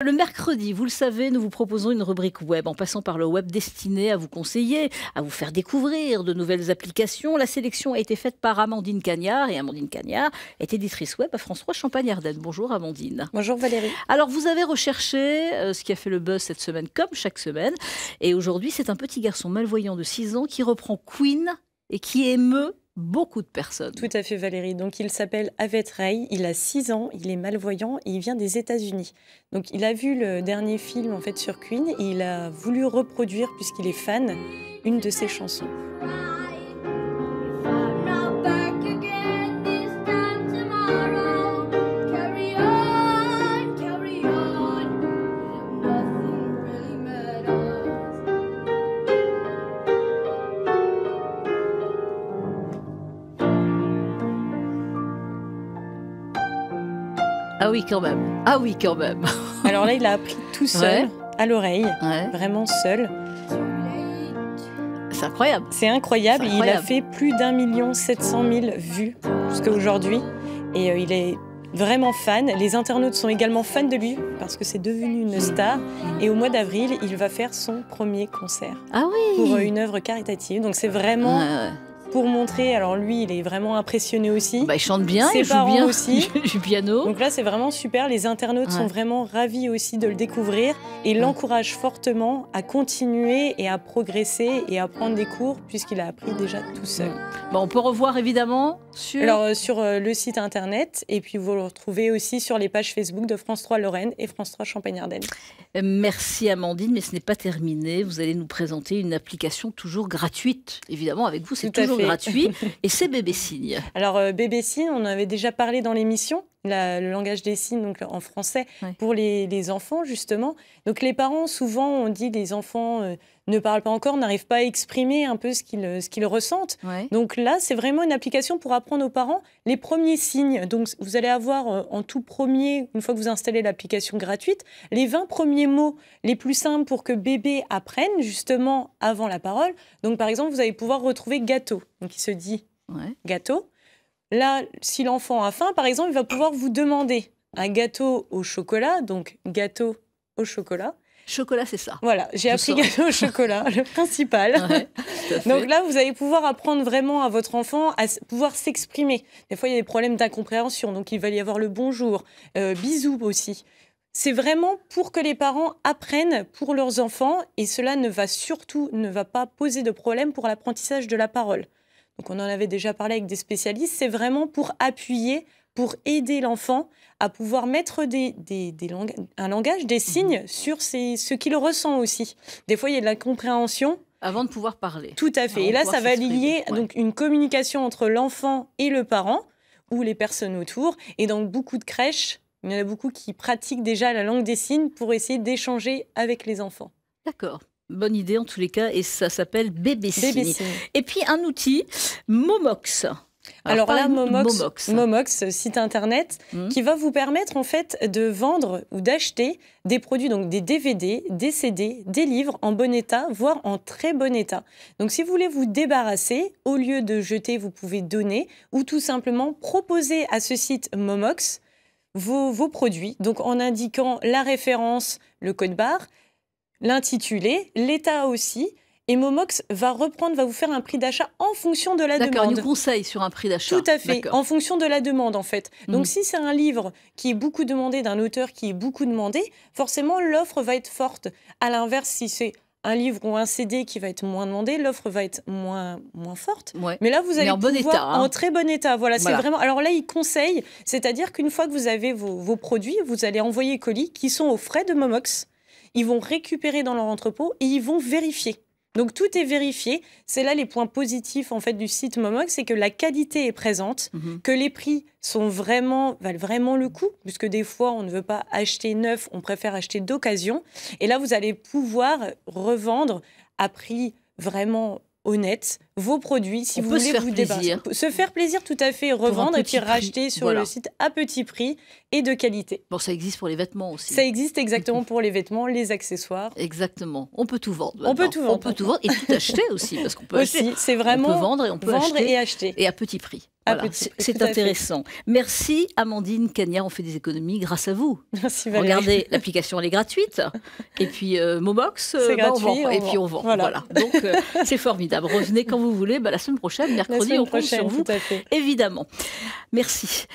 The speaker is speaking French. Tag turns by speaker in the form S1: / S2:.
S1: Le mercredi, vous le savez, nous vous proposons une rubrique web en passant par le web destinée à vous conseiller, à vous faire découvrir de nouvelles applications. La sélection a été faite par Amandine Cagnard et Amandine Cagnard est éditrice web à France 3 Champagne-Ardenne. Bonjour Amandine.
S2: Bonjour Valérie.
S1: Alors vous avez recherché ce qui a fait le buzz cette semaine comme chaque semaine et aujourd'hui c'est un petit garçon malvoyant de 6 ans qui reprend Queen et qui émeut beaucoup de personnes.
S2: Tout à fait Valérie. Donc il s'appelle Avet Ray, il a 6 ans, il est malvoyant et il vient des États-Unis. Donc il a vu le dernier film en fait sur Queen et il a voulu reproduire, puisqu'il est fan, une de ses chansons.
S1: Ah oui, quand même. Ah oui, quand même.
S2: Alors là, il a appris tout seul, à l'oreille,
S1: Ouais.
S2: vraiment seul.
S1: C'est incroyable.
S2: C'est incroyable.
S1: C'est
S2: Il a
S1: incroyable.
S2: fait plus d'1 700 000 vues jusqu'à aujourd'hui. Et il est vraiment fan. Les internautes sont également fans de lui parce que c'est devenu une star. Et au mois d'avril, il va faire son premier concert
S1: Ah oui.
S2: pour une œuvre caritative. Donc c'est vraiment
S1: Ouais.
S2: pour montrer. Alors lui, il est vraiment impressionné aussi.
S1: Bah, il chante bien,
S2: Ses
S1: il joue
S2: parents
S1: bien
S2: aussi.
S1: il joue du piano.
S2: Donc là, c'est vraiment super. Les internautes sont
S1: Ouais.
S2: vraiment ravis aussi de le découvrir et l'encouragent fortement à continuer et à progresser et à prendre des cours puisqu'il a appris déjà tout seul.
S1: Bon, on peut revoir évidemment sur...
S2: Alors sur le site internet et puis vous le retrouvez aussi sur les pages Facebook de France 3 Lorraine et France 3 Champagne-Ardenne.
S1: Merci Amandine, mais ce n'est pas terminé. Vous allez nous présenter une application toujours gratuite. Évidemment, avec vous, c'est
S2: Tout à
S1: toujours
S2: fait.
S1: gratuit. Et c'est Bébé Signe.
S2: Alors Bébé Signe, on en avait déjà parlé dans l'émission. Le langage des signes donc en français
S1: Ouais.
S2: pour les enfants justement. Donc les parents souvent on dit les enfants ne parlent pas encore, n'arrivent pas à exprimer un peu ce qu'ils ressentent.
S1: Ouais.
S2: Donc là c'est vraiment une application pour apprendre aux parents les premiers signes. Donc vous allez avoir en tout premier, une fois que vous installez l'application gratuite, les 20 premiers mots les plus simples pour que bébé apprenne justement avant la parole. Donc par exemple vous allez pouvoir retrouver gâteau. Donc il se dit
S1: Ouais.
S2: gâteau. Là, si l'enfant a faim, par exemple, il va pouvoir vous demander un gâteau au chocolat, donc gâteau au chocolat.
S1: Chocolat, c'est ça.
S2: Voilà, j'ai
S1: Je
S2: appris
S1: sens.
S2: gâteau au chocolat, le principal.
S1: Ouais, tout à fait.
S2: Donc là, vous allez pouvoir apprendre vraiment à votre enfant à pouvoir s'exprimer. Des fois, il y a des problèmes d'incompréhension, donc il va y avoir le bonjour, bisous aussi. C'est vraiment pour que les parents apprennent pour leurs enfants et cela ne va pas poser de problème pour l'apprentissage de la parole. Donc on en avait déjà parlé avec des spécialistes, c'est vraiment pour appuyer, pour aider l'enfant à pouvoir mettre un langage, des signes sur ce qu'il ressent aussi. Des fois, il y a de la compréhension.
S1: Avant de pouvoir parler.
S2: Tout à fait.
S1: Avant
S2: Et là,
S1: de
S2: ça
S1: pouvoir
S2: va
S1: s'exprimer.
S2: lier
S1: Ouais.
S2: donc, une communication entre l'enfant et le parent ou les personnes autour. Et dans beaucoup de crèches, il y en a beaucoup qui pratiquent déjà la langue des signes pour essayer d'échanger avec les enfants.
S1: D'accord. Bonne idée en tous les cas. Et ça s'appelle Bébé
S2: Bébé
S1: Signe.
S2: signe.
S1: Et puis un outil, Momox.
S2: Alors
S1: pas
S2: là,
S1: un outil,
S2: Momox, site internet,
S1: Mhm.
S2: qui va vous permettre en fait de vendre ou d'acheter des produits, donc des DVD, des CD, des livres en bon état, voire en très bon état. Donc si vous voulez vous débarrasser, au lieu de jeter, vous pouvez donner ou tout simplement proposer à ce site Momox vos produits, donc en indiquant la référence, le code barre, l'intitulé, l'état aussi. Et Momox va vous faire un prix d'achat en fonction de la
S1: D'accord, il
S2: demande.
S1: nous conseille sur un prix d'achat.
S2: Tout à fait,
S1: D'accord.
S2: en fonction de la demande en fait. Donc
S1: Mhm.
S2: si c'est un livre qui est beaucoup demandé, d'un auteur qui est beaucoup demandé, forcément l'offre va être forte. À l'inverse, si c'est un livre ou un CD qui va être moins demandé, l'offre va être moins forte.
S1: Ouais.
S2: Mais là, vous allez
S1: en bon
S2: pouvoir,
S1: état, hein.
S2: en très bon état. Voilà,
S1: Voilà.
S2: c'est vraiment. Alors là, il conseille, c'est-à-dire qu'une fois que vous avez vos produits, vous allez envoyer colis qui sont aux frais de Momox. Ils vont récupérer dans leur entrepôt et ils vont vérifier. Donc tout est vérifié. C'est là les points positifs en fait du site Momox, c'est que la qualité est présente,
S1: Mhm.
S2: que les prix valent vraiment le coup, puisque des fois on ne veut pas acheter neuf, on préfère acheter d'occasion. Et là vous allez pouvoir revendre à prix vraiment honnête vos produits si
S1: On
S2: vous
S1: peut
S2: voulez
S1: se faire
S2: vous
S1: plaisir.
S2: débarrasser. Se faire plaisir tout à fait,
S1: un
S2: revendre et
S1: petit
S2: puis
S1: prix.
S2: racheter sur
S1: Voilà.
S2: le site à petit prix et de qualité.
S1: Bon, ça existe pour les vêtements aussi.
S2: Ça existe exactement pour les vêtements, les accessoires.
S1: Exactement. On peut tout vendre.
S2: On peut
S1: maintenant.
S2: tout vendre
S1: On peut tout vendre et tout acheter aussi, parce qu'on peut acheter.
S2: Aussi, c'est vraiment
S1: On peut vendre et on peut
S2: vendre
S1: acheter.
S2: et acheter.
S1: Et à petit prix. Voilà, c'est intéressant. Merci Amandine Cagnard, on fait des économies grâce à vous.
S2: Merci Valérie.
S1: Regardez, l'application elle est gratuite. Et puis Momox,
S2: c'est gratuit,
S1: on vend. Et puis on vend. Voilà. Donc c'est formidable. Revenez quand vous voulez. La semaine prochaine, mercredi, on compte sur vous. Évidemment. Merci.